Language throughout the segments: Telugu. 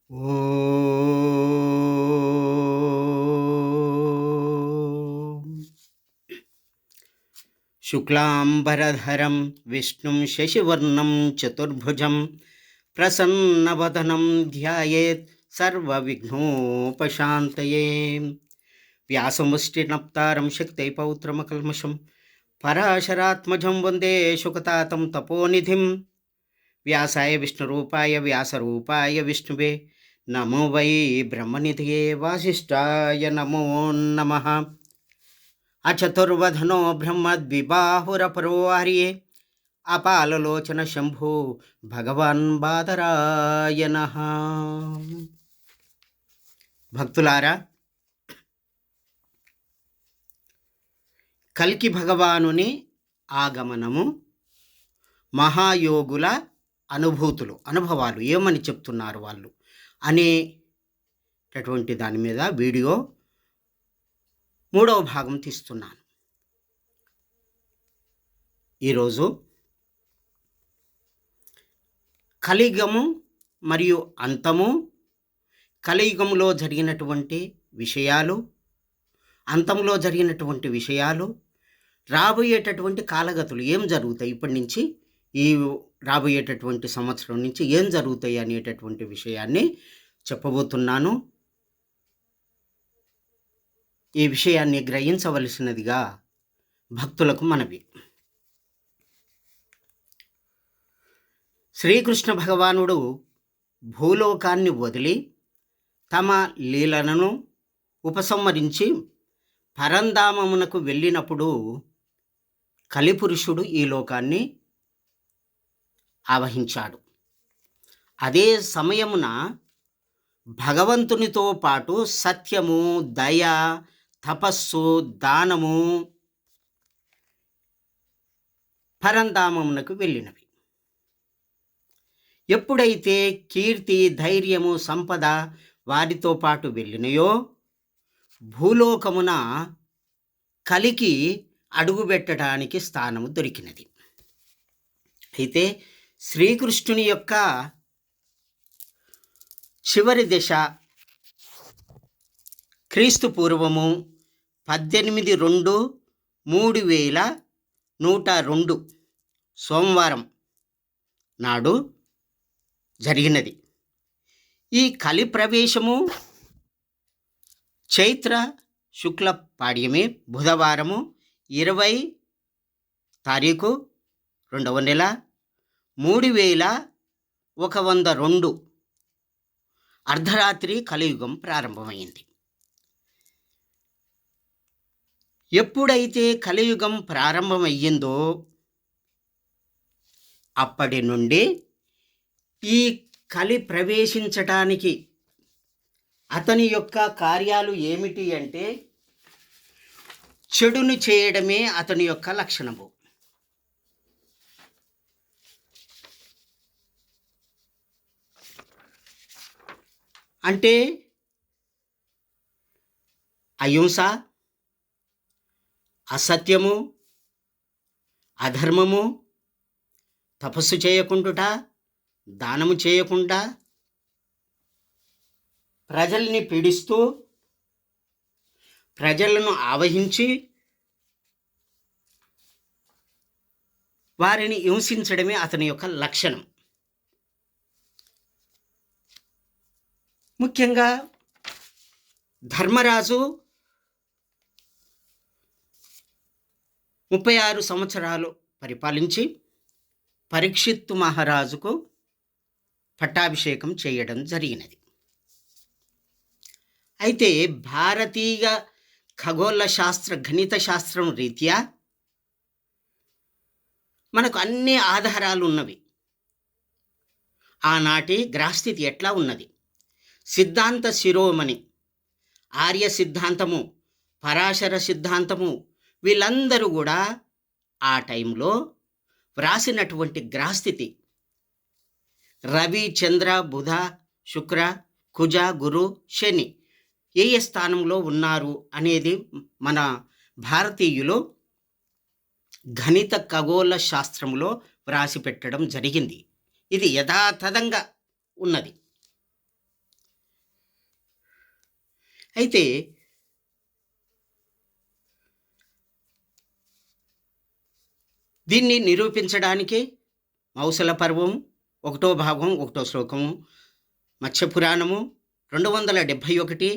ఓం శుక్లాంబరధరం విష్ణుం శశివర్ణం చతుర్భుజం ప్రసన్నవదనం ధ్యాయేత్ సర్వవిఘ్నోపశాంతయే. వ్యాసముష్టినప్తారం శక్తైపౌత్రమకల్మషం పరాశరాత్మజం వందే శుకతాతం తపోనిధిం. వ్యాసాయ విష్ణురూపాయ వ్యాసరూపాయ విష్ణువే నమో వై బ్రహ్మనిధయే వాసిష్ఠాయ నమో నమః. అచతుర్వదనో బ్రహ్మద్విబాహురపరో హరియే అపాలలోచన శంభో భగవాన్ బాదరాయణః. భక్తులారా, కల్కి భగవానుని ఆగమనము, మహాయోగుల అనుభవాలు ఏమని చెప్తున్నారు వాళ్ళు అనేటటువంటి దాని మీద వీడియో 3వ భాగం తీస్తున్నాను. ఈరోజు కలియుగము మరియు అంతము, కలియుగంలో జరిగినటువంటి విషయాలు, అంతంలో జరిగినటువంటి విషయాలు, రాబోయేటటువంటి కాలగతులు ఏం జరుగుతాయి, ఇప్పటి నుంచి ఈ రాబోయేటటువంటి సంవత్సరం నుంచి ఏం జరుగుతాయి అనేటటువంటి విషయాన్ని చెప్పబోతున్నాను. ఈ విషయాన్ని గ్రహించవలసినదిగా భక్తులకు మనవి. శ్రీకృష్ణ భగవానుడు భూలోకాన్ని వదిలి తమ లీలలను ఉపసంహరించి పరంధామమునకు వెళ్ళినప్పుడు కలిపురుషుడు ఈ లోకాన్ని ఆవహించాడు. అదే సమయమున భగవంతునితో పాటు సత్యము, దయ, తపస్సు, దానము పరంధామమునకు వెళ్ళినవి. ఎప్పుడైతే కీర్తి, ధైర్యము, సంపద వారితో పాటు వెళ్ళినయో భూలోకమున కలికి అడుగుపెట్టడానికి స్థానము దొరికినది. అయితే శ్రీకృష్ణుని యొక్క చివరి దశ క్రీస్తు పూర్వము 18/2/3102 సోమవారం నాడు జరిగినది. ఈ కలి ప్రవేశము చైత్ర శుక్ల పాడ్యమి బుధవారము 20 తారీఖు 2వ నెల 3102 అర్ధరాత్రి కలియుగం ప్రారంభమైంది. ఎప్పుడైతే కలియుగం ప్రారంభమయ్యిందో అప్పటి నుండి ఈ కలి ప్రవేశించటానికి అతని యొక్క కార్యాలు ఏమిటి అంటే చెడును చేయడమే అతని యొక్క లక్షణము. అంటే అహింస, అసత్యము, అధర్మము, తపస్సు చేయకుండా, దానము చేయకుండా, ప్రజల్ని పీడిస్తూ, ప్రజలను ఆవహించి వారిని హింసించడమే అతని యొక్క లక్షణం. ముఖ్యంగా ధర్మరాజు 36 సంవత్సరాలు పరిపాలించి పరీక్షిత్తు మహారాజుకు పట్టాభిషేకం చేయడం జరిగినది. అయితే భారతీయ ఖగోళ శాస్త్ర, గణిత శాస్త్రం రీత్యా మనకు అన్ని ఆధారాలు ఉన్నవి. ఆనాటి గ్రహస్థితి ఎట్లా ఉన్నది, సిద్ధాంత శిరోమణి, ఆర్య సిద్ధాంతము, పరాశర సిద్ధాంతము, వీళ్ళందరూ కూడా ఆ టైంలో వ్రాసినటువంటి గ్రహస్థితి రవి, చంద్ర, బుధ, శుక్ర, కుజ, గురు, శని ఏ స్థానంలో ఉన్నారు అనేది మన భారతీయులు గణిత ఖగోళ శాస్త్రంలో వ్రాసి పెట్టడం జరిగింది. ఇది యథాతథంగా ఉన్నది. అయితే దీన్ని నిరూపించడానికి మౌసల పర్వం 1వ భాగం 1వ శ్లోకము, మత్స్యపురాణము 271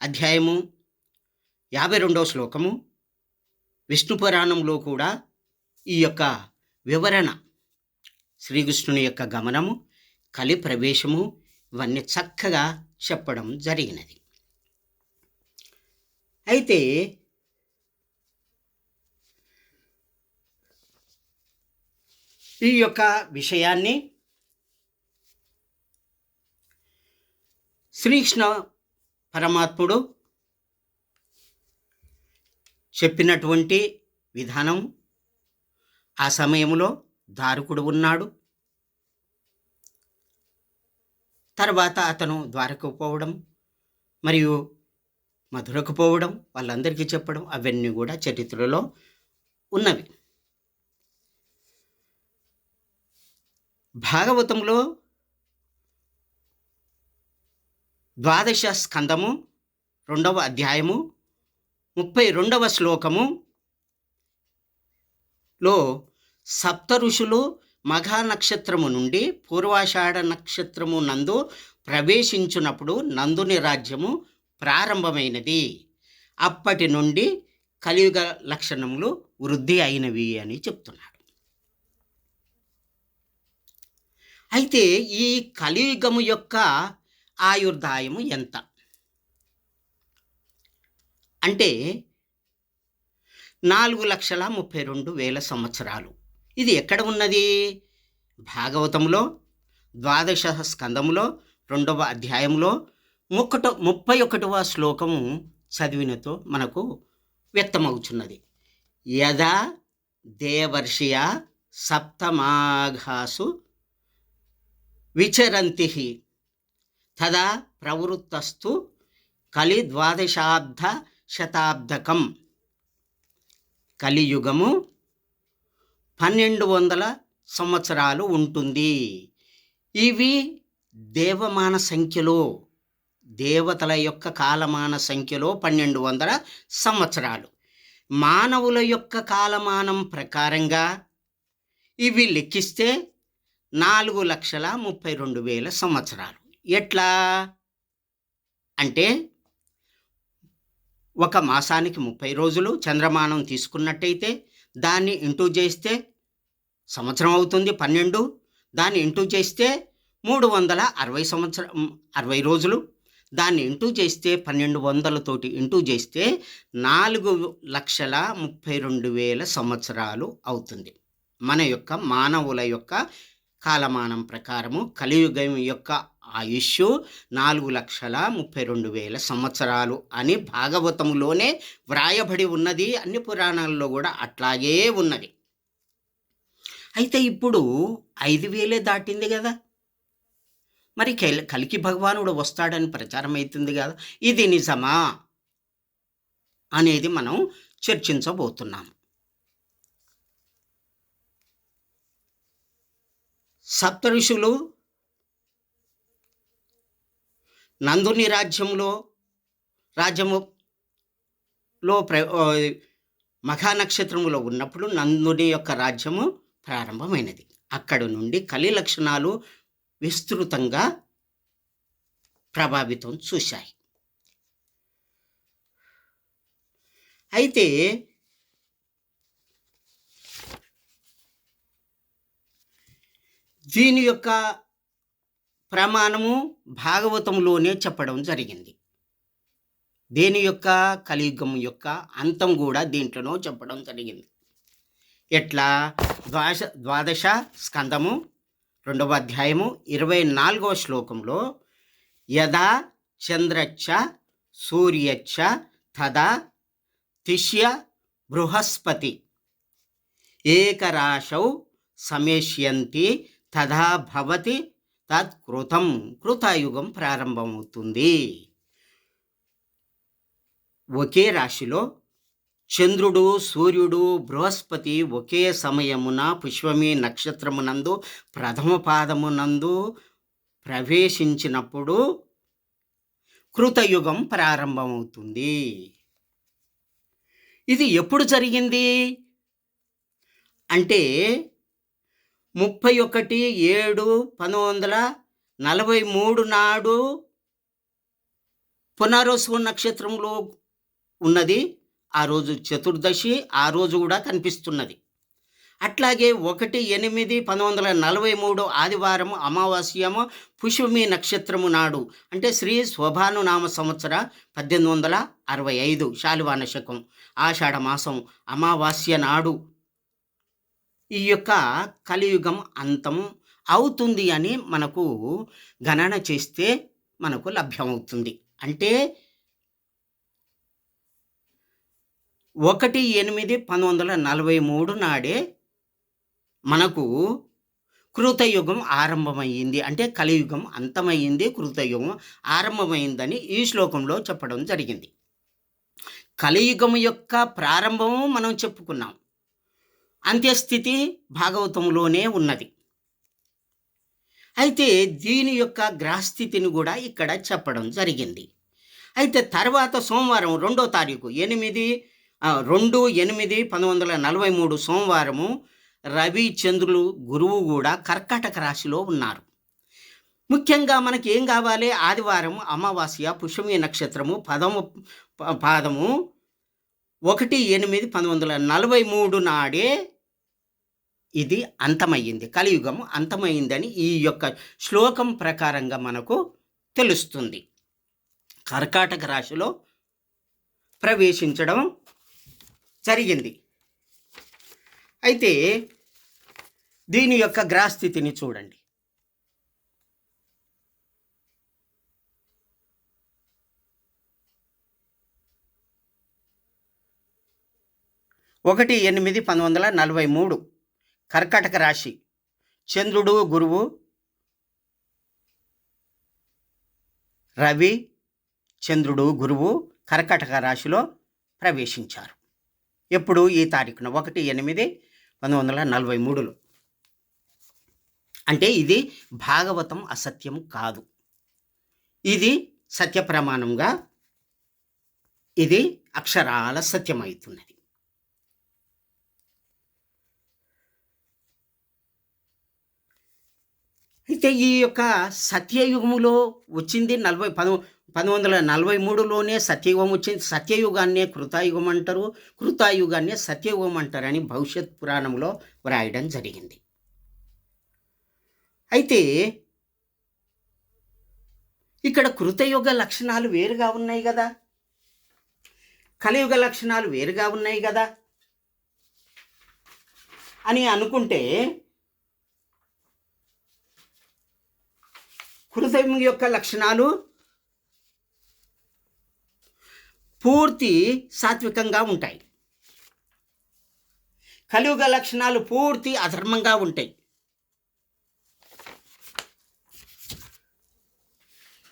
అధ్యాయము 52వ శ్లోకము, విష్ణు పురాణంలో కూడా ఈ యొక్క వివరణ, శ్రీకృష్ణుని యొక్క గమనము, కలి ప్రవేశము, ఇవన్నీ చక్కగా చెప్పడం జరిగినది. అయితే ఈ యొక్క విషయాన్ని శ్రీకృష్ణ పరమాత్ముడు చెప్పినటువంటి విధానం, ఆ సమయంలో దారుకుడు ఉన్నాడు. తర్వాత అతను ద్వారకు పోవడం మరియు మధురకు పోవడం, వాళ్ళందరికీ చెప్పడం, అవన్నీ కూడా చరిత్రలో ఉన్నవి. భాగవతంలో 12వ స్కందము 2వ అధ్యాయము 32వ శ్లోకములో సప్త ఋషులు మఘా నక్షత్రము నుండి పూర్వాషాఢ నక్షత్రము నందు ప్రవేశించినప్పుడు నందుని రాజ్యము ప్రారంభమైనది. అప్పటి నుండి కలియుగ లక్షణములు వృద్ధి అయినవి అని చెప్తున్నాడు. అయితే ఈ కలియుగము యొక్క ఆయుర్దాయము ఎంత అంటే 4,32,000 సంవత్సరాలు. ఇది ఎక్కడ ఉన్నది? భాగవతంలో 12వ స్కందములో 2వ అధ్యాయంలో 31వ శ్లోకము చదివినతో మనకు వ్యక్తమవుతున్నది. యదా దేవర్షియ సప్తమాఘాసు విచరంతి తదా ప్రవృత్తస్తు కలి 12వ శతాబ్దకం. కలియుగము 1200 సంవత్సరాలు ఉంటుంది. ఇవి దేవమాన సంఖ్యలో, దేవతల యొక్క కాలమాన సంఖ్యలో 1200 సంవత్సరాలు. మానవుల యొక్క కాలమానం ప్రకారంగా ఇవి లెక్కిస్తే 4,32,000 సంవత్సరాలు. ఎట్లా అంటే ఒక మాసానికి 30 రోజులు చంద్రమానం తీసుకున్నట్టయితే దాన్ని ఇంటూ చేస్తే సంవత్సరం అవుతుంది 12. దాన్ని ఇంటూ చేస్తే 360 రోజులు. దాన్ని ఇంటూ చేస్తే 1200 తోటి ఇంటూ చేస్తే 4,32,000 సంవత్సరాలు అవుతుంది. మన యొక్క మానవుల యొక్క కాలమానం ప్రకారము కలియుగం యొక్క ఆయుష్ 4,32,000 సంవత్సరాలు అని భాగవతంలోనే వ్రాయబడి ఉన్నది. అన్ని పురాణాల్లో కూడా అట్లాగే ఉన్నది. అయితే ఇప్పుడు 5,000 దాటింది కదా, మరి కలికి భగవానుడు వస్తాడని ప్రచారం అవుతుంది కదా, ఇది నిజమా అనేది మనం చర్చించబోతున్నాం. సప్త ఋషులు నందుని రాజ్యములో మఖానక్షత్రములో ఉన్నప్పుడు నందుని యొక్క రాజ్యము ప్రారంభమైనది. అక్కడి నుండి కలి లక్షణాలు విస్తృతంగా ప్రభావితం చూశాయి. అయితే దీని యొక్క ప్రమాణము భాగవతంలోనే చెప్పడం జరిగింది. దేని యొక్క కలియుగం యొక్క అంతం కూడా దీంట్లోనో చెప్పడం జరిగింది. ఎట్లా? 12వ స్కందము 2వ అధ్యాయము 24వ శ్లోకంలో యదా చంద్రచ్చ సూర్యచ్చ తదా తిష్య బృహస్పతి ఏకరాశౌ సమేష్యంతి తదా భవతి తత్కృతం. కృతయుగం ప్రారంభమవుతుంది. ఒకే రాశిలో చంద్రుడు, సూర్యుడు, బృహస్పతి ఒకే సమయమున పుష్పమి నక్షత్రమునందు ప్రథమ పాదమునందు ప్రవేశించినప్పుడు కృతయుగం ప్రారంభమవుతుంది. ఇది ఎప్పుడు జరిగింది అంటే 31/7/1943 నాడు పునర్వసు నక్షత్రంలో ఉన్నది. ఆ రోజు చతుర్దశి, ఆ రోజు కూడా కనిపిస్తున్నది. అట్లాగే 1/8/1943 ఆదివారం అమావాస్యము పుష్యమి నక్షత్రము నాడు, అంటే శ్రీ శోభానునామ సంవత్సర 1865 శాలివాన శకం ఆషాఢ మాసం అమావాస్య నాడు ఈ యొక్క కలియుగం అంతం అవుతుంది అని మనకు గణన చేస్తే మనకు లభ్యమవుతుంది. అంటే 1/8/1943 నాడే మనకు కృతయుగం ఆరంభమైంది. అంటే కలియుగం అంతమైంది, కృతయుగం ఆరంభమైందని ఈ శ్లోకంలో చెప్పడం జరిగింది. కలియుగం యొక్క ప్రారంభము మనం చెప్పుకున్నాం, అంత్యస్థితి భాగవతంలోనే ఉన్నది. అయితే దీని యొక్క గ్రహస్థితిని కూడా ఇక్కడ చెప్పడం జరిగింది. అయితే తర్వాత సోమవారం 2వ తారీఖు 2/8/1943 సోమవారము రవి, చంద్రులు, గురువు కూడా కర్కాటక రాశిలో ఉన్నారు. ముఖ్యంగా మనకి ఏం కావాలి? ఆదివారం అమావాస్య పుష్యమి నక్షత్రము పాదము 1/8/1943 నాడే ఇది అంతమయ్యింది, కలియుగం అంతమైందని ఈ యొక్క శ్లోకం ప్రకారంగా మనకు తెలుస్తుంది. కర్కాటక రాశిలో ప్రవేశించడం జరిగింది. అయితే దీని యొక్క గ్రహస్థితిని చూడండి. ఒకటి 8/1943 కర్కాటక రాశి, చంద్రుడు, గురువు, రవి, చంద్రుడు, గురువు కర్కాటక రాశిలో ప్రవేశించారు. ఎప్పుడు? ఈ తారీఖున 1/8/1943. అంటే ఇది భాగవతం అసత్యం కాదు, ఇది సత్య ప్రమాణంగా ఇది అక్షరాల సత్యమవుతున్నది. అయితే ఈ యొక్క సత్యయుగములో వచ్చింది 1943లోనే సత్యయుగం వచ్చింది. సత్యయుగాన్నే కృతాయుగం అంటారు, కృతాయుగాన్నే సత్యయుగం అంటారని భవిష్యత్ పురాణంలో వ్రాయడం జరిగింది. అయితే ఇక్కడ కృతయుగ లక్షణాలు వేరుగా ఉన్నాయి కదా, కలియుగ లక్షణాలు వేరుగా ఉన్నాయి కదా అని అనుకుంటే కృతయుగం యొక్క లక్షణాలు పూర్తి సాత్వికంగా ఉంటాయి, కలియుగ లక్షణాలు పూర్తి అధర్మంగా ఉంటాయి.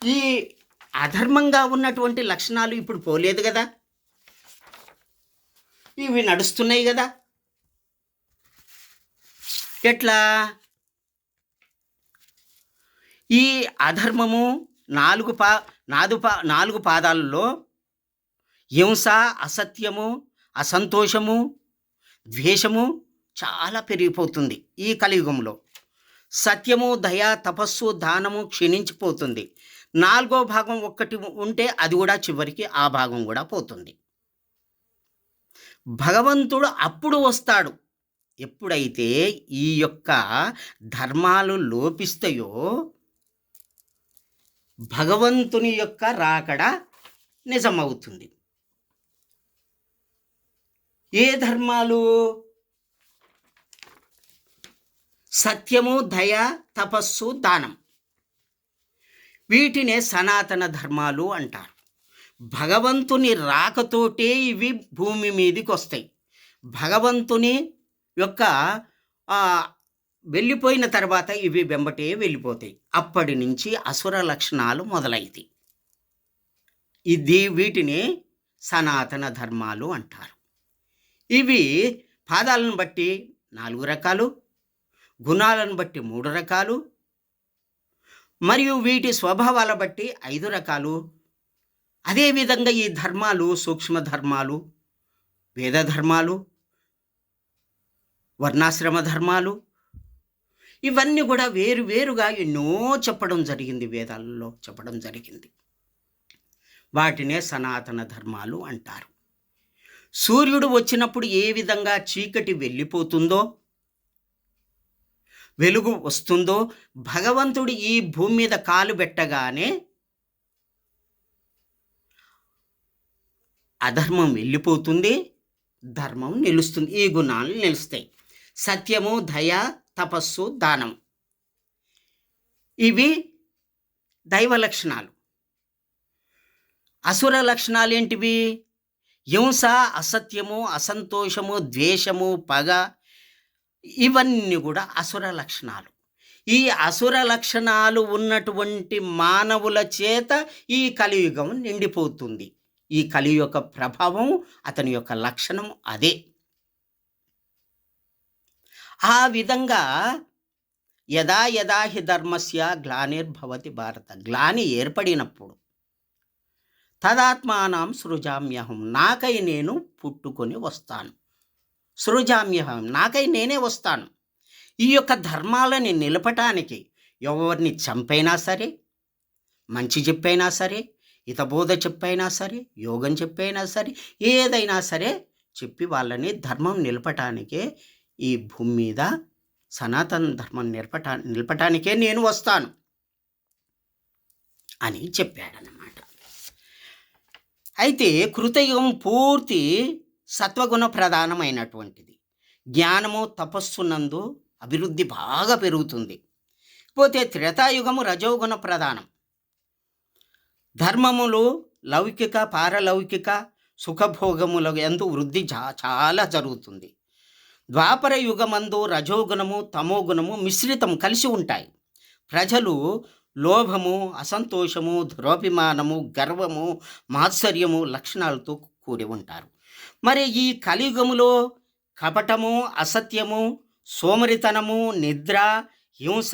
ఈ అధర్మంగా ఉన్నటువంటి లక్షణాలు ఇప్పుడు పోలేదు కదా, ఇవి నడుస్తున్నాయి కదా. ఎట్లా? ఈ అధర్మము 4 పాదాలలో హింస, అసత్యము, అసంతోషము, ద్వేషము చాలా పెరిగిపోతుంది ఈ కలియుగంలో. సత్యము, దయ, తపస్సు, దానము క్షీణించిపోతుంది. 4వ భాగం ఒక్కటి ఉంటే అది కూడా చివరికి ఆ భాగం కూడా పోతుంది. భగవంతుడు అప్పుడు వస్తాడు ఎప్పుడైతే ఈ యొక్క ధర్మాలు లోపిస్తాయో భగవంతుని యొక్క రాకడ నిజమవుతుంది. ఏ ధర్మాలు? సత్యము, దయ, తపస్సు, దానం, వీటినే సనాతన ధర్మాలు అంటారు. భగవంతుని రాకతోటే ఇవి భూమి మీదకి వస్తాయి. భగవంతుని యొక్క వెళ్ళిపోయిన తర్వాత ఇవి వెంబటే వెళ్ళిపోతాయి. అప్పటి నుంచి అసుర లక్షణాలు మొదలైతాయి. వీటిని సనాతన ధర్మాలు అంటారు. ఇవి పాదాలను బట్టి 4 రకాలు, గుణాలను బట్టి 3 రకాలు, మరియు వీటి స్వభావాల బట్టి 5 రకాలు అదేవిధంగా ఈ ధర్మాలు, సూక్ష్మ ధర్మాలు, వేద ధర్మాలు, వర్ణాశ్రమ ధర్మాలు, ఇవన్నీ కూడా వేరు వేరుగా ఎన్నో చెప్పడం జరిగింది, వేదాలలో చెప్పడం జరిగింది. వాటినే సనాతన ధర్మాలు అంటారు. సూర్యుడు వచ్చినప్పుడు ఏ విధంగా చీకటి వెళ్ళిపోతుందో, వెలుగు వస్తుందో, భగవంతుడు ఈ భూమి మీద కాలు పెట్టగానే అధర్మం వెళ్ళిపోతుంది, ధర్మం నిలుస్తుంది. ఈ గుణాలు నిలుస్తాయి. సత్యము, దయ, తపస్సు, దానం, ఇవి దైవ లక్షణాలు. అసుర లక్షణాలు ఏంటివి? హింస, అసత్యము, అసంతోషము, ద్వేషము, పగ, ఇవన్నీ కూడా అసుర లక్షణాలు. ఈ అసుర లక్షణాలు ఉన్నటువంటి మానవుల చేత ఈ కలియుగం నిండిపోతుంది. ఈ కలి యొక్క ప్రభావం, అతని యొక్క లక్షణం అదే. ఆ విధంగా యదా యదా హి ధర్మస్య గ్లానిర్భవతి భారత, గ్లాని ఏర్పడినప్పుడు తదాత్మానం సృజామ్యహం, నాకై నేను పుట్టుకొని వస్తాను. సృజామ్యహం, నాకై నేనే వస్తాను. ఈ యొక్క ధర్మాలని నిలపటానికి ఎవరిని చంపైనా సరే, మంచి చెప్పైనా సరే, హితబోధ చెప్పైనా సరే, యోగం చెప్పైనా సరే, ఏదైనా సరే చెప్పి వాళ్ళని ధర్మం నిలపటానికే ఈ భూమి మీద సనాతన ధర్మం నిలపటానికే నేను వస్తాను అని చెప్పాడనమాట. అయితే కృతయుగం పూర్తి సత్వగుణ ప్రధానమైనటువంటిది. జ్ఞానము, తపస్సునందు అభివృద్ధి బాగా పెరుగుతుంది. పోతే త్రేతాయుగము రజోగుణ ప్రధానం. ధర్మములు లౌకిక, పారలౌకిక సుఖభోగముల యందు వృద్ధి చాలా జరుగుతుంది. ద్వాపర యుగమందు రజోగుణము, తమోగుణము మిశ్రితం కలిసి ఉంటాయి. ప్రజలు లోభము, అసంతోషము, దురభిమానము, గర్వము, మాత్సర్యము లక్షణాలతో కూడి ఉంటారు. మరి ఈ కలియుగములో కపటము, అసత్యము, సోమరితనము, నిద్ర, హింస,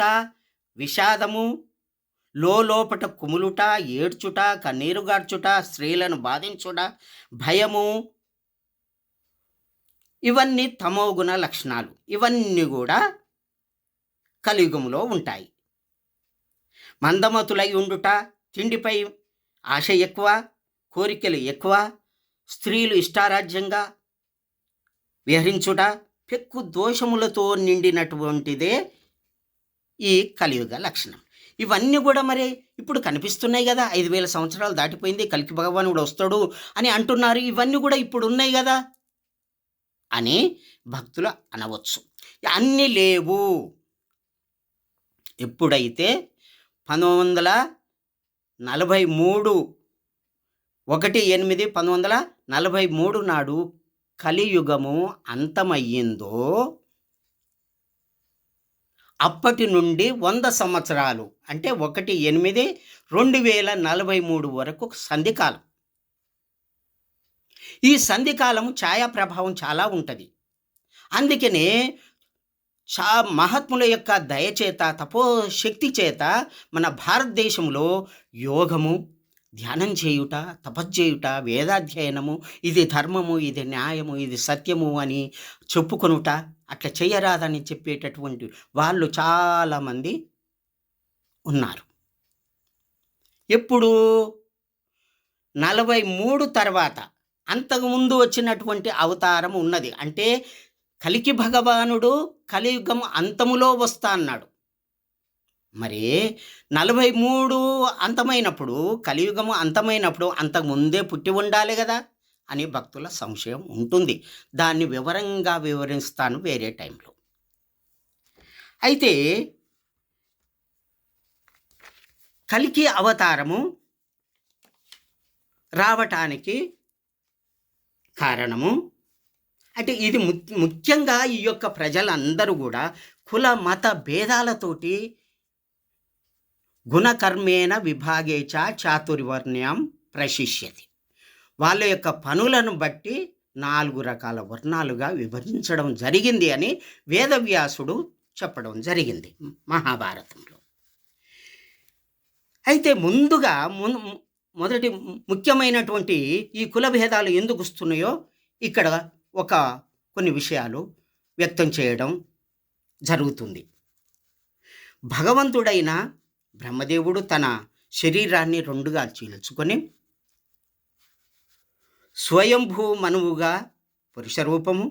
విషాదము, లోపట కుములుట, ఏడ్చుట, కన్నీరుగార్చుట, స్త్రీలను బాధించుట, భయము, ఇవన్నీ తమోగుణ లక్షణాలు. ఇవన్నీ కూడా కలియుగంలో ఉంటాయి. మందమతులై ఉండుట, తిండిపై ఆశ ఎక్కువ, కోరికలు ఎక్కువ, స్త్రీలు ఇష్టారాజ్యంగా విహరించుట, పెక్కు దోషములతో నిండినటువంటిదే ఈ కలియుగ లక్షణం. ఇవన్నీ కూడా మరి ఇప్పుడు కనిపిస్తున్నాయి కదా. 5000 సంవత్సరాలు దాటిపోయింది, కల్కి భగవానుడు వస్తాడు అని అంటున్నారు. ఇవన్నీ కూడా ఇప్పుడు ఉన్నాయి కదా అని భక్తులు అనవచ్చు. అన్నీ లేవు. ఎప్పుడైతే 1943 1943 నాడు కలియుగము అంతమయ్యిందో అప్పటి నుండి 100 సంవత్సరాలు, అంటే 1/8/2043 వరకు సంధికాలం. ఈ సంధికాలము ఛాయా ప్రభావం చాలా ఉంటుంది. అందుకనే మహాత్ముల యొక్క దయచేత, తపోశక్తి చేత మన భారతదేశంలో యోగము, ధ్యానం చేయుట, తపస్చేయుట, వేదాధ్యయనము, ఇది ధర్మము, ఇది న్యాయము, ఇది సత్యము అని చెప్పుకొనుట, అట్లా చేయరాదని చెప్పేటటువంటి వాళ్ళు చాలామంది ఉన్నారు. ఎప్పుడు 43 తర్వాత అంతకుముందు వచ్చినటువంటి అవతారం ఉన్నది. అంటే కలికి భగవానుడు కలియుగం అంతములో వస్తా అన్నాడు. మరి 43 అంతమైనప్పుడు, కలియుగము అంతమైనప్పుడు అంతకుముందే పుట్టి ఉండాలి కదా అని భక్తుల సంశయం ఉంటుంది. దాన్ని వివరంగా వివరిస్తాను వేరే టైంలో. అయితే కలికి అవతారము రావటానికి కారణము అంటే ఇది ముఖ్యంగా ఈ యొక్క ప్రజలందరూ కూడా కుల మత భేదాలతోటి గుణకర్మేణ విభాగేచ చాతుర్వర్ణ్యం ప్రశిష్యతి, వాళ్ళ యొక్క పనులను బట్టి 4 రకాల వర్ణాలుగా విభజించడం జరిగింది అని వేదవ్యాసుడు చెప్పడం జరిగింది మహాభారతంలో. అయితే ముందుగా మొదటి ముఖ్యమైనటువంటి ఈ కుల భేదాలు ఎందుకు వస్తున్నాయో ఇక్కడ ఒక కొన్ని విషయాలు వ్యక్తం చేయడం జరుగుతుంది. భగవంతుడైన బ్రహ్మదేవుడు తన శరీరాన్ని రెండుగా చీల్చుకొని స్వయంభూ మనువుగా పురుష రూపము,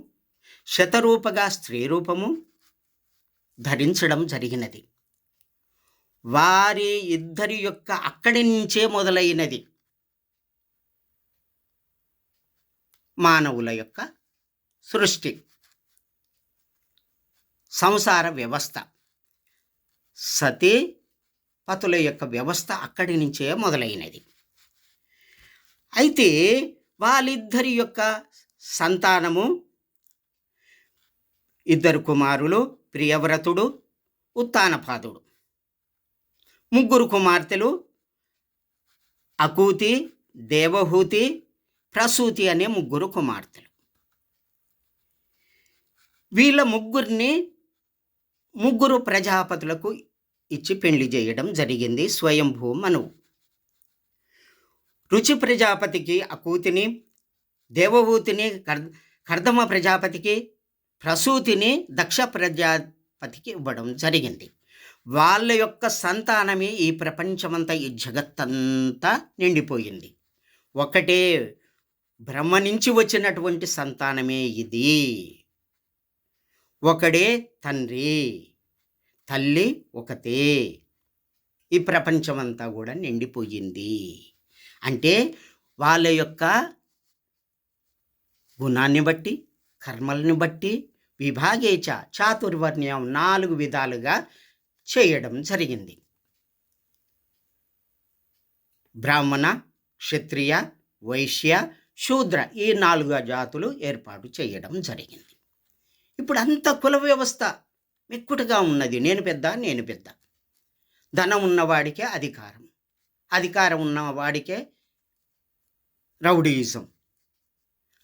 శతరూపగా స్త్రీ రూపము ధరించడం జరిగినది. వారి ఇద్దరి యొక్క అక్కడి నుంచే మొదలైనది మానవుల యొక్క సృష్టి, సంసార వ్యవస్థ, సతీ పతుల యొక్క వ్యవస్థ అక్కడి నుంచే మొదలైనది. అయితే వాళ్ళిద్దరి యొక్క సంతానము ఇద్దరు కుమారులు, ప్రియవ్రతుడు, ఉత్తానపాదుడు. ముగ్గురు కుమార్తెలు అకూతి, దేవహూతి, ప్రసూతి అనే ముగ్గురు కుమార్తెలు. వీళ్ళ ముగ్గురిని ముగ్గురు ప్రజాపతులకు ఇచ్చి పెళ్లి చేయడం జరిగింది స్వయంభూ మనువు. రుచి ప్రజాపతికి అకూతిని, దేవహూతిని కర్దమ ప్రజాపతికి, ప్రసూతిని దక్ష ప్రజాపతికి ఇవ్వడం జరిగింది. వాళ్ళ యొక్క సంతానమే ఈ ప్రపంచమంతా, ఈ జగత్తంతా నిండిపోయింది. ఒకటే బ్రహ్మ నుంచి వచ్చినటువంటి సంతానమే ఇది. ఒకడే తండ్రి, తల్లి ఒకతే. ఈ ప్రపంచమంతా కూడా నిండిపోయింది. అంటే వాళ్ళ యొక్క గుణాన్ని బట్టి, కర్మల్ని బట్టి విభాగేచ చాతుర్వర్ణ్యం 4 విధాలుగా చేయడం జరిగింది. బ్రాహ్మణ, క్షత్రియ, వైశ్య, శూద్ర ఈ 4 జాతులు ఏర్పాటు చేయడం జరిగింది. ఇప్పుడు అంత కుల వ్యవస్థ మెక్కుటగా ఉన్నది. నేను పెద్ద, నేను పెద్ద. ధనం ఉన్నవాడికే అధికారం, అధికారం ఉన్నవాడికే రౌడీయిజం,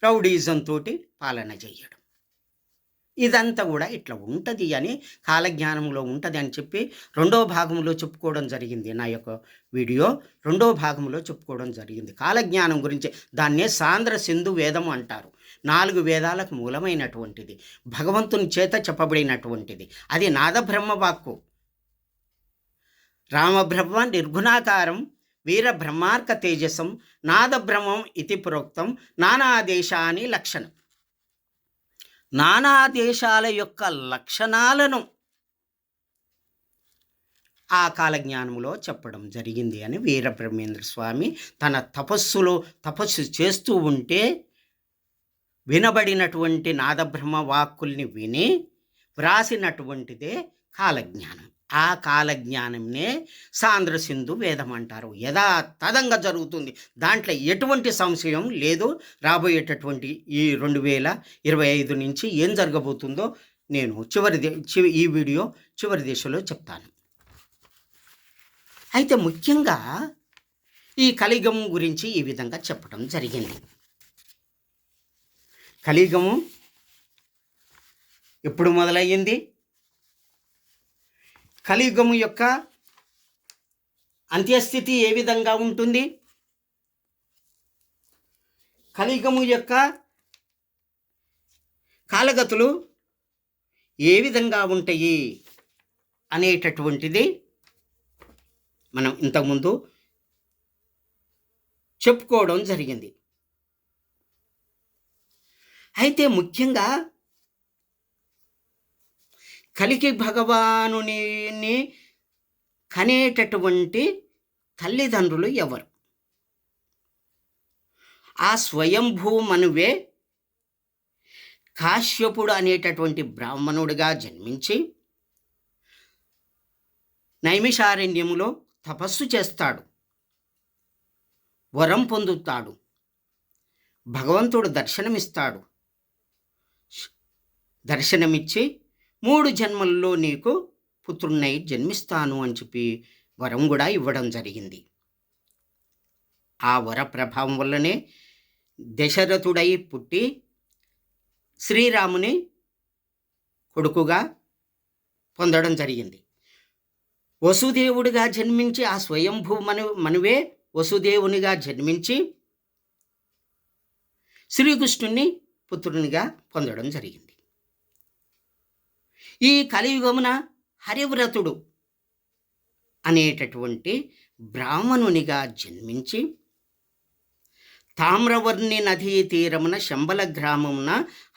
రౌడీయిజంతో పాలన చేయడం. ఇదంతా కూడా ఇట్లా ఉంటుంది అని కాలజ్ఞానంలో ఉంటుంది అని చెప్పి 2వ భాగంలో చెప్పుకోవడం జరిగింది. నా యొక్క వీడియో 2వ భాగంలో చెప్పుకోవడం జరిగింది కాలజ్ఞానం గురించి. దాన్నే సాంద్ర సింధు వేదం అంటారు. 4 వేదాలకు మూలమైనటువంటిది, భగవంతుని చేత చెప్పబడినటువంటిది. అది నాదబ్రహ్మ వాక్కు. రామబ్రహ్మ నిర్గుణాకారం వీరబ్రహ్మార్క తేజసం నాదబ్రహ్మం ఇతి ప్రోక్తం నానాదేశాని లక్షణం. నానా దేశాల యొక్క లక్షణాలను ఆ కాలజ్ఞానంలో చెప్పడం జరిగింది అని వీరబ్రహ్మేంద్ర స్వామి తన తపస్సు చేస్తూ ఉంటే వినబడినటువంటి నాదబ్రహ్మ వాక్కుల్ని విని వ్రాసినటువంటిదే కాలజ్ఞానం. ఆ కాలజ్ఞానంనే సాంద్ర సింధు వేదం అంటారు. యథాతథంగా జరుగుతుంది, దాంట్లో ఎటువంటి సంశయం లేదు. రాబోయేటటువంటి ఈ 2025 నుంచి ఏం జరగబోతుందో నేను ఈ వీడియో చివరి దశలో చెప్తాను. అయితే ముఖ్యంగా ఈ కలియుగం గురించి ఈ విధంగా చెప్పడం జరిగింది. కలియుగము ఎప్పుడు మొదలయ్యింది? కలియుగము యొక్క అంత్యస్థితి ఏ విధంగా ఉంటుంది? కలియుగము యొక్క కాలగతులు ఏ విధంగా ఉంటాయి అనేటటువంటిది మనం ఇంతకుముందు చెప్పుకోవడం జరిగింది. అయితే ముఖ్యంగా కలికి భగవానుని కనేటటువంటి తల్లిదండ్రులు ఎవరు? ఆ స్వయంభూ మనువే కాశ్యపుడు అనేటటువంటి బ్రాహ్మణుడిగా జన్మించి నైమిషారణ్యములో తపస్సు చేస్తాడు, వరం పొందుతాడు, భగవంతుడు దర్శనమిస్తాడు. దర్శనమిచ్చి 3 జన్మల్లో నీకు పుత్రున్నై జన్మిస్తాను అని చెప్పి వరం కూడా ఇవ్వడం జరిగింది. ఆ వర ప్రభావం వల్లనే దశరథుడై పుట్టి శ్రీరాముని కొడుకుగా పొందడం జరిగింది. వసుదేవుడిగా జన్మించి ఆ స్వయంభూ మనువే వసుదేవునిగా జన్మించి శ్రీకృష్ణుని పుత్రునిగా పొందడం జరిగింది. ఈ కలియుగమున హరివ్రతుడు అనేటటువంటి బ్రాహ్మణునిగా జన్మించి తామ్రవర్ణి నదీ తీరమున శంబల గ్రామమున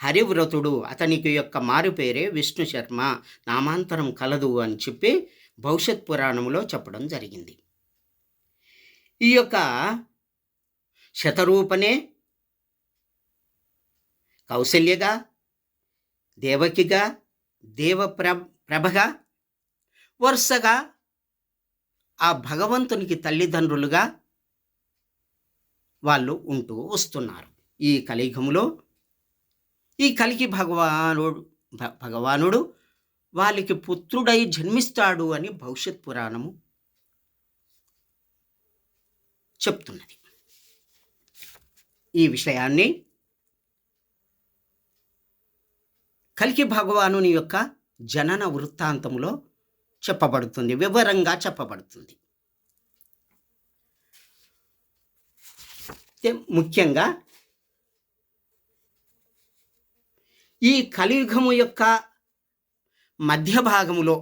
హరివ్రతుడు, అతనికి యొక్క మారు పేరే విష్ణు శర్మ, నామాంతరం కలదు అని చెప్పి భవిష్యత్ పురాణములో చెప్పడం జరిగింది. ఈ యొక్క శతరూపనే కౌసల్యగా, దేవకిగా, దేవప్రభగా వరుసగా ఆ భగవంతునికి తల్లిదండ్రులుగా వాళ్ళు ఉంటూ వస్తున్నారు. ఈ కలియుగంలో ఈ కలికి భగవానుడు వాళ్ళకి పుత్రుడై జన్మిస్తాడు అని భవిష్యత్ పురాణము చెప్తున్నది. ఈ విషయాన్ని కలికి భగవానుని యొక్క జనన వృత్తాంతములో చెప్పబడుతుంది, వివరంగా చెప్పబడుతుంది. ముఖ్యంగా ఈ కలియుగము యొక్క మధ్య భాగములో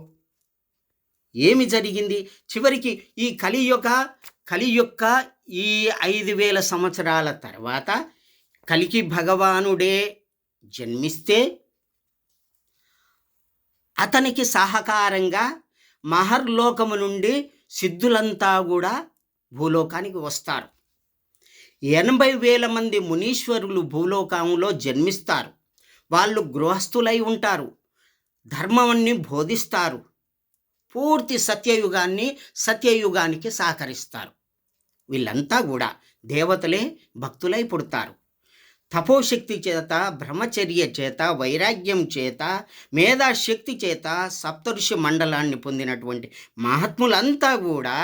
ఏమి జరిగింది? చివరికి ఈ కలి యొక్క ఈ 5000 సంవత్సరాల తర్వాత కలికి భగవానుడే జన్మిస్తే అతనికి సహకారంగా మహర్లోకము నుండి సిద్ధులంతా కూడా భూలోకానికి వస్తారు. 80,000 మంది మునీశ్వరులు భూలోకంలో జన్మిస్తారు. వాళ్ళు గృహస్థులై ఉంటారు, ధర్మాన్ని బోధిస్తారు, పూర్తి సత్యయుగానికి సహకరిస్తారు. వీళ్ళంతా కూడా దేవతలే భక్తులై పుడతారు. తపోశక్తి చేత, బ్రహ్మచర్య చేత, వైరాగ్యం చేత, మేధాశక్తి చేత సప్తఋషి మండలాన్ని పొందినటువంటి మహాత్ములంతా కూడా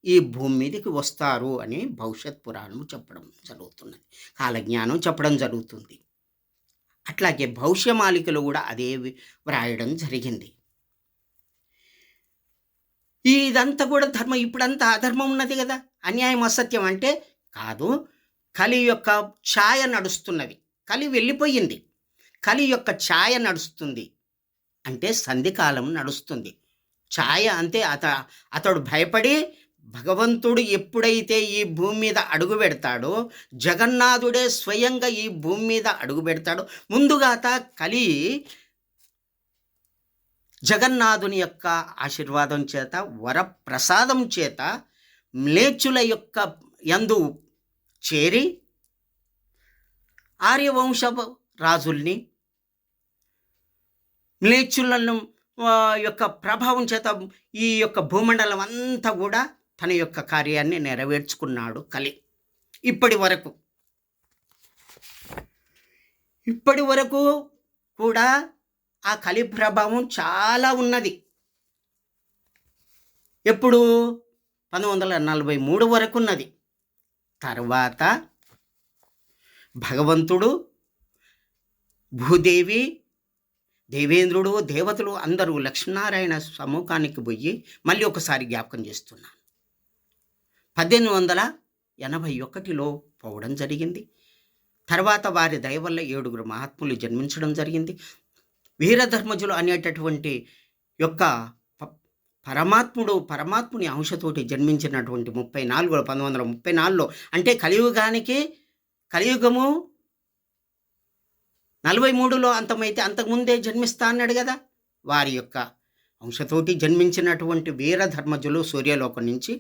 ఈ భూమి మీదకి వస్తారు అని భవిష్యత్ పురాణం చెప్పడం జరుగుతున్నది, కాలజ్ఞానం చెప్పడం జరుగుతుంది. అట్లాగే భవిష్యమాలికలు కూడా అదే వ్రాయడం జరిగింది. ఇదంతా కూడా ధర్మం. ఇప్పుడంతా అధర్మం ఉన్నది కదా, అన్యాయం అసత్యం అంటే కాదు. కలి యొక్క ఛాయ నడుస్తున్నది, కలి వెళ్ళిపోయింది, కలి యొక్క ఛాయ నడుస్తుంది అంటే సంధికాలం నడుస్తుంది. ఛాయ అంతే. అతడు భయపడి భగవంతుడు ఎప్పుడైతే ఈ భూమి మీద అడుగు పెడతాడో, జగన్నాథుడే స్వయంగా ఈ భూమి మీద అడుగు పెడతాడో, ముందుగా కలి జగన్నాథుని యొక్క ఆశీర్వాదం చేత, వరప్రసాదం చేత మ్లేచ్చుల యొక్క యందు చేరి ఆర్యవంశ రాజుల్ని, మ్లేచ్చులను యొక్క ప్రభావం చేత ఈ యొక్క భూమండలం అంతా కూడా తన యొక్క కార్యాన్ని నెరవేర్చుకున్నాడు కలి. ఇప్పటి వరకు కూడా ఆ కలి ప్రభావం చాలా ఉన్నది. ఎప్పుడు 1943 వరకు ఉన్నది. తర్వాత భగవంతుడు, భూదేవి, దేవేంద్రుడు, దేవతలు అందరూ లక్ష్మీనారాయణ సముఖానికి పోయి మళ్ళీ ఒకసారి జ్ఞాపకం చేస్తున్నాను. 1881లో పోవడం జరిగింది. తర్వాత వారి దయ వల్ల 7 మహాత్ములు జన్మించడం జరిగింది. వీరధర్మజులు అనేటటువంటి యొక్క పరమాత్ముని అంశతోటి జన్మించినటువంటి 1934లో అంటే కలియుగము 43లో అంతమైతే అంతకుముందే జన్మిస్తా అన్నాడు కదా. వారి యొక్క అంశతోటి జన్మించినటువంటి వీరధర్మజులు సూర్యలోకం నుంచి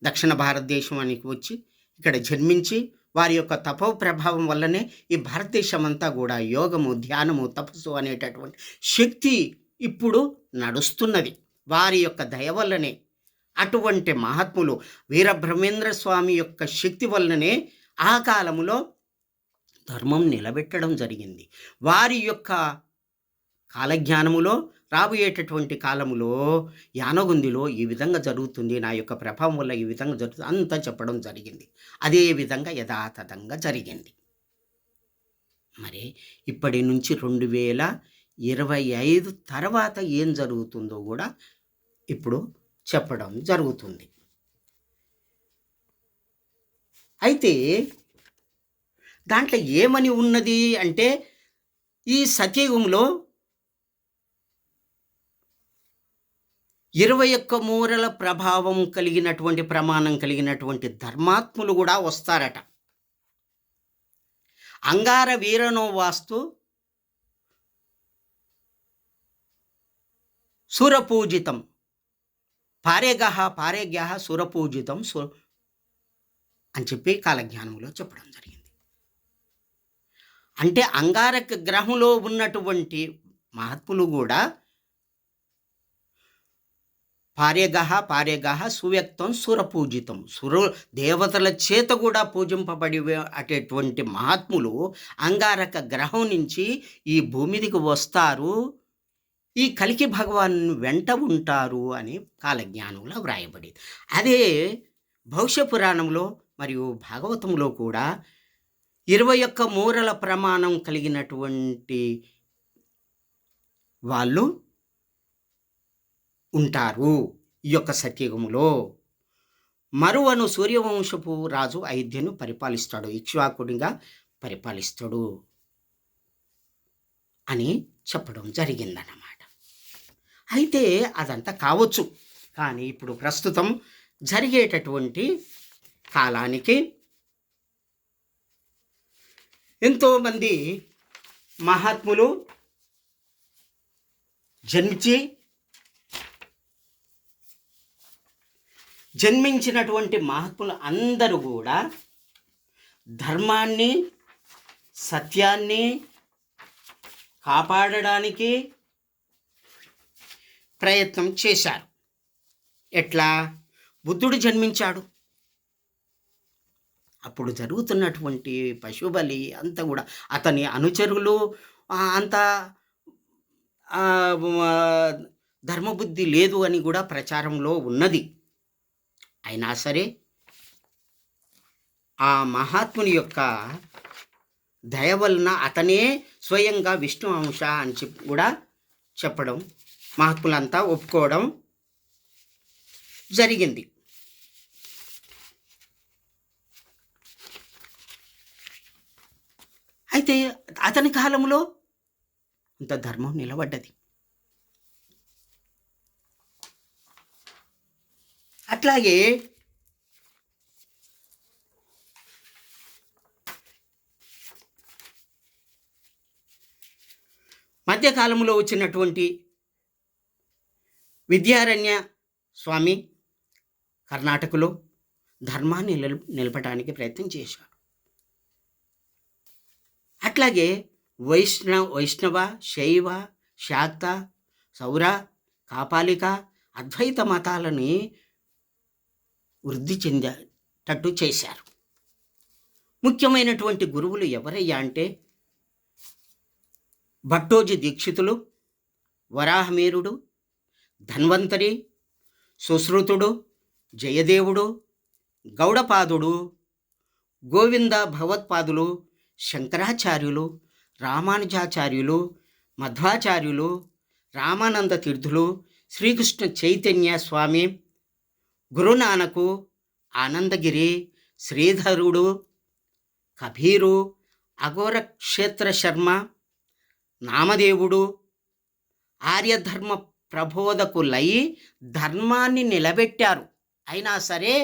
దక్షిణ భారతదేశానికి వచ్చి ఇక్కడ జన్మించి వారి యొక్క తపో ప్రభావం వల్లనే ఈ భారతదేశం అంతా కూడా యోగము, ధ్యానము, తపస్సు అనేటటువంటి శక్తి ఇప్పుడు నడుస్తున్నది. వారి యొక్క దయ వల్లనే, అటువంటి మహాత్ములు వీరబ్రహ్మేంద్ర స్వామి యొక్క శక్తి వల్లనే ఆ కాలములో ధర్మం నిలబెట్టడం జరిగింది. వారి యొక్క కాలజ్ఞానములో రాబోయేటటువంటి కాలములో యానగుందిలో ఈ విధంగా జరుగుతుంది, నా యొక్క ప్రభావం వల్ల ఈ విధంగా జరుగుతుంది అంతా చెప్పడం జరిగింది. అదే విధంగా యథాతథంగా జరిగింది. మరి ఇప్పటి నుంచి 2025 తర్వాత ఏం జరుగుతుందో కూడా ఇప్పుడు చెప్పడం జరుగుతుంది. అయితే దాంట్లో ఏమని ఉన్నది అంటే, ఈ సత్యయుగంలో 21 మూరల ప్రభావం కలిగినటువంటి ప్రమాణం కలిగినటువంటి ధర్మాత్ములు కూడా వస్తారట. అంగార వీరనో వాస్తు సురపూజితం పారేగ్యః సురపూజితం అని చెప్పి కాలజ్ఞానంలో చెప్పడం జరిగింది. అంటే అంగారక గ్రహంలో ఉన్నటువంటి మహాత్ములు కూడా పారేగః సువ్యక్తం సురపూజితం, దేవతల చేత కూడా పూజింపబడి అటటువంటి మహాత్ములు అంగారక గ్రహం నుంచి ఈ భూమిదికి వస్తారు, ఈ కలికి భగవాన్ వెంట ఉంటారు అని కాలజ్ఞానంలో వ్రాయబడింది. అదే భవిష్య పురాణంలో మరియు భాగవతంలో కూడా 21 మూరల ప్రమాణం కలిగినటువంటి వాళ్ళు ఉంటారు ఈ యొక్క సత్యయుగములో. మరువను సూర్యవంశపు రాజు అయోధ్యను పరిపాలిస్తాడు, ఇక్ష్వాకుడిగా పరిపాలిస్తాడు అని చెప్పడం జరిగిందన్నమాట. అయితే అదంతా కావచ్చు, కానీ ఇప్పుడు ప్రస్తుతం జరిగేటటువంటి కాలానికి ఎంతోమంది మహాత్ములు జన్మించినటువంటి మహాత్ములు అందరూ కూడా ధర్మాన్ని సత్యాన్ని కాపాడడానికి ప్రయత్నం చేశారు. ఎట్లా? బుద్ధుడు జన్మించాడు, అప్పుడు జరుగుతున్నటువంటి పశుబలి అంతా కూడా అతని అనుచరులు అంతా ధర్మబుద్ధి లేదు అని కూడా ప్రచారంలో ఉన్నది. అయినా సరే ఆ మహాత్ముని యొక్క దయ వలన అతనే స్వయంగా విష్ణు అంశ అని చెప్పి కూడా చెప్పడం, మహాత్ములంతా ఒప్పుకోవడం జరిగింది. అయితే అతని కాలంలో ఇంత ధర్మం నిలబడ్డది. అట్లాగే మధ్యకాలంలో వచ్చినటువంటి విద్యారణ్య స్వామి కర్ణాటకలో ధర్మాన్ని నిలపడానికి ప్రయత్నం చేశాడు. అట్లాగే వైష్ణవ, శైవ, శాక్త, సౌర, కాపాలిక, అద్వైత మతాలని వృద్ధి చెందేటట్టు చేశారు. ముఖ్యమైనటువంటి గురువులు ఎవరయ్యా అంటే భట్టోజీ దీక్షితులు, వరాహమీరుడు, ధన్వంతరి, సుశ్రుతుడు, జయదేవుడు, గౌడపాదుడు, గోవింద భగవత్పాదులు, శంకరాచార్యులు, రామానుజాచార్యులు, మధ్వాచార్యులు, రామానంద తీర్థులు, శ్రీకృష్ణ చైతన్య స్వామి, గురునానకు, ఆనందగిరి, శ్రీధరుడు, కబీరు, అఘోర క్షేత్ర శర్మ, నామదేవుడు, ఆర్యధర్మ ప్రబోధకులై ధర్మాన్ని నిలబెట్టారు. అయినా సరే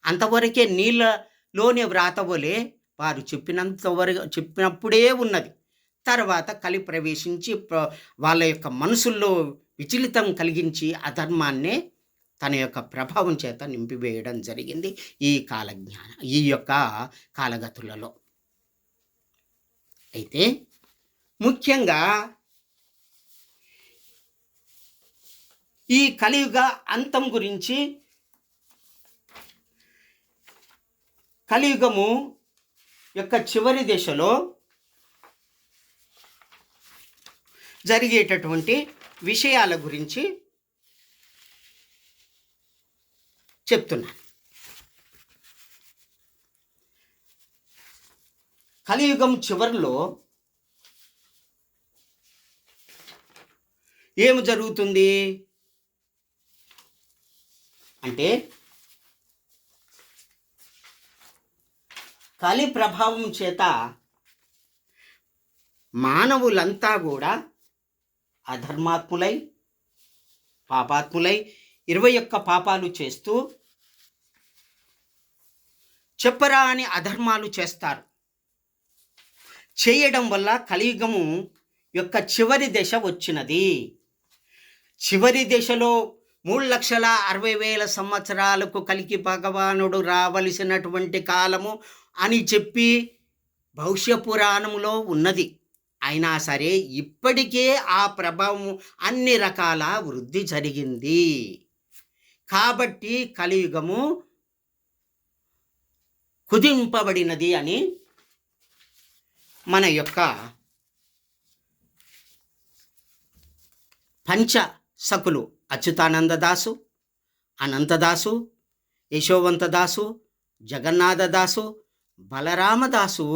అంతవరకే నీళ్ళలోని వ్రాతవలే వారు చెప్పినప్పుడే ఉన్నది. తర్వాత కలి ప్రవేశించి వాళ్ళ యొక్క మనసుల్లో విచలితం కలిగించి అధర్మాన్నే తన యొక్క ప్రభావం చేత నింపివేయడం జరిగింది ఈ యొక్క కాలగతులలో. అయితే ముఖ్యంగా ఈ కలియుగ అంతం గురించి, కలియుగము యొక్క చివరి దశలో జరిగేటటువంటి విషయాల గురించి చెప్తున్నాను. కలియుగం చివరిలో ఏమి జరుగుతుంది అంటే కలి ప్రభావం చేత మానవులంతా కూడా అధర్మాత్ములై పాపాత్ములై 21 పాపాలు చేస్తూ చెప్పరా అని అధర్మాలు చేస్తారు. చేయడం వల్ల కలియుగము యొక్క చివరి దశ వచ్చినది. చివరి దశలో 3,60,000 సంవత్సరాలకు కలికి భగవానుడు రావలసినటువంటి కాలము అని చెప్పి భవిష్య పురాణంలో ఉన్నది. అయినా సరే ఇప్పటికే ఆ ప్రభావం అన్ని రకాల వృద్ధి జరిగింది. కాబట్టి కలియుగము కుదింపబడినది అని మన యొక్క పంచ సకులు అచ్యుతానందదాసు, అనంతదాసు, యశోవంతదాసు, జగన్నాథదాసు, బలరామదాసు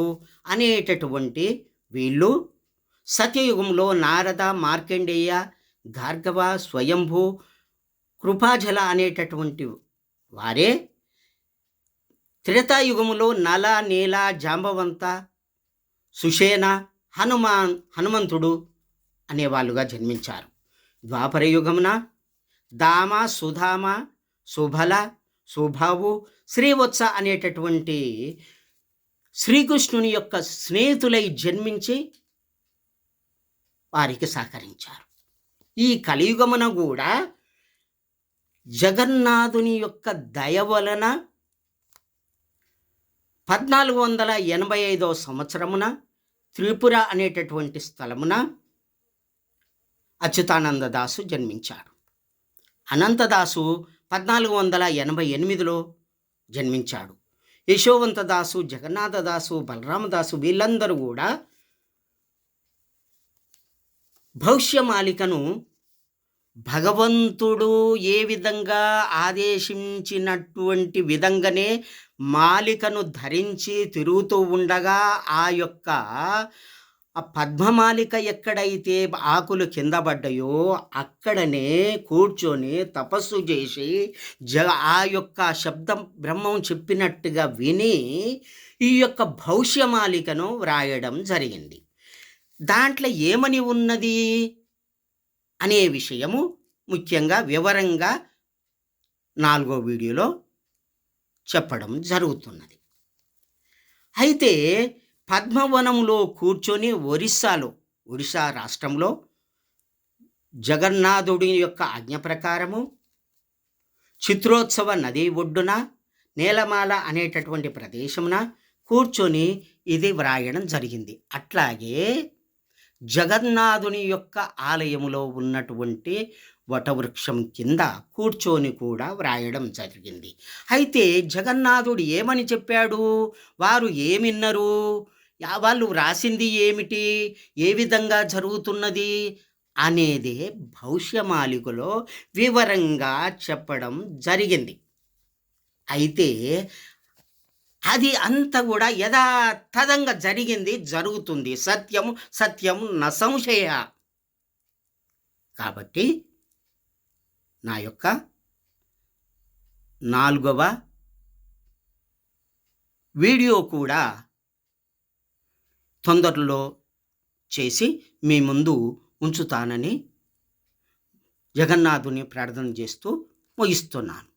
అనేటటువంటి వీళ్ళు సత్యయుగంలో నారద, మార్కండేయ, భార్గవ, స్వయంభూ, కృపాజల అనేటటువంటి వారే త్రేతాయుగములో నల, నీల, జాంబవంత, సుషేణ, హనుమంతుడు అనేవాళ్ళుగా జన్మించారు. ద్వాపర యుగమున దామ, సుధామ, సుబల, సుభావు, శ్రీవత్స అనేటటువంటి శ్రీకృష్ణుని యొక్క స్నేహితులై జన్మించి వారికి సహకరించారు. ఈ కలియుగమున కూడా జగన్నాథుని యొక్క దయ వలన 1485 సంవత్సరమున త్రిపుర అనేటటువంటి స్థలమున అచ్యుతానందదాసు జన్మించాడు. అనంతదాసు 1488లో జన్మించాడు. యశోవంతదాసు, జగన్నాథదాసు, బలరామదాసు వీళ్ళందరూ కూడా భవిష్యమాలికను భగవంతుడు ఏ విధంగా ఆదేశించినటువంటి విధంగానే మాలికను ధరించి తిరుగుతూ ఉండగా ఆ యొక్క పద్మమాలిక ఎక్కడైతే ఆకులు కింద పడ్డాయో అక్కడనే కూర్చొని తపస్సు చేసి ఆ యొక్క శబ్దం బ్రహ్మం చెప్పినట్టుగా విని ఈ యొక్క భవిష్యమాలికను వ్రాయడం జరిగింది. దాంట్లో ఏమని ఉన్నది అనే విషయము ముఖ్యంగా వివరంగా 4వ వీడియోలో చెప్పడం జరుగుతున్నది. అయితే పద్మవనంలో కూర్చొని ఒరిస్సా రాష్ట్రంలో జగన్నాథుడి యొక్క ఆజ్ఞ ప్రకారము చిత్రోత్సవ నది ఒడ్డున నేలమాల అనేటటువంటి ప్రదేశమున కూర్చొని ఇది వ్రాయడం జరిగింది. అట్లాగే జగన్నాథుని యొక్క ఆలయములో ఉన్నటువంటి వటవృక్షం కింద కూర్చొని కూడా వ్రాయడం జరిగింది. అయితే జగన్నాథుడు ఏమని చెప్పాడు, వారు ఏమిన్నారు, వాళ్ళు వ్రాసింది ఏమిటి, ఏ విధంగా జరుగుతున్నది అనేది భవిష్యమాలికలో వివరంగా చెప్పడం జరిగింది. అయితే అది అంతా కూడా యథాతథంగా జరిగింది, జరుగుతుంది. సత్యం న సంశయ. కాబట్టి నా యొక్క 4వ వీడియో కూడా తొందరలో చేసి మీ ముందు ఉంచుతానని జగన్నాథుని ప్రార్థన చేస్తూ ముగిస్తున్నాను.